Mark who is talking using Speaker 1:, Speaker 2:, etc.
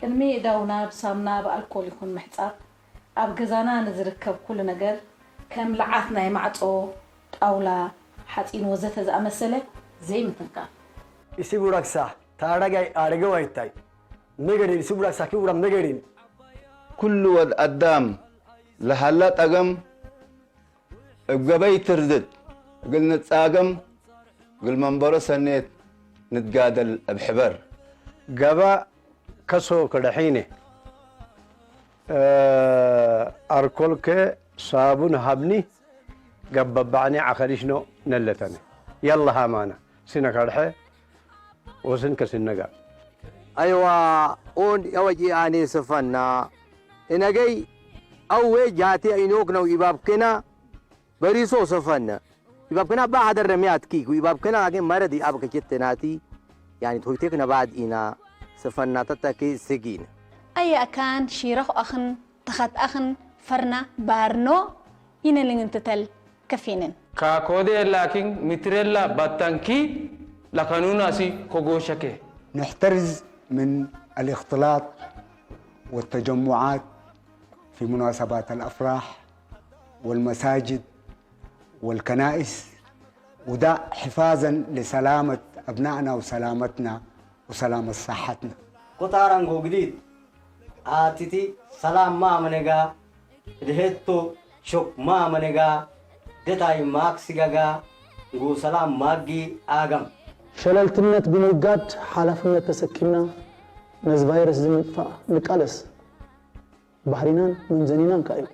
Speaker 1: كلمي داونا بسامنا بالكول يكون محصاب اب غزانا نزركب كل ነገር كم لعاتنا يمعطو طاولا حطين وزت زامسله زي متنكا
Speaker 2: يسيبوركسا تارغاي ارغو ايتاي ميغرين يسيبوركسا كيورا ميغرين
Speaker 3: كل ود ادم لحلا طقم غبي ترزد قلنا تصاقم قل منبر سنيت نتقادل بحبر
Speaker 4: غبا كسو كدحينه اركلك صابون هبني قببعني عخريشنو نلتني يلا هامانا سنة كرحه وسنك سنقا
Speaker 5: ايوه اون يوجي اني سفنا انغي او جاتي اينوكنو يبابكنا بريسو سفنا يبابكنا بعد الرميات كيكو يبابكنا لكن مردي ابك جتناتي يعني تويتكنا بعد انا سفنا تتكي سجين
Speaker 6: اي كان شيرخ اخن تخت اخن فرنا بارنو ينلنتتل كفينن
Speaker 7: كاكودي لكن متريلا باتانكي لكانونا سي كوغوشكي
Speaker 8: نحترز من الاختلاط والتجمعات في مناسبات الافراح والمساجد والكنائس وده حفاظا لسلامة ابنائنا وسلامتنا وسلامة صحتنا
Speaker 5: كتارانغو جديد آتيتي سلام ما منغا دهتو شوك ما منغا دتاي ماكسيغا غو سلام ماغي آغم
Speaker 9: شلالتنت بموجات حلفنا تسكينا نز فيروس زمطفا نقالس بحرينان من زنينان كايو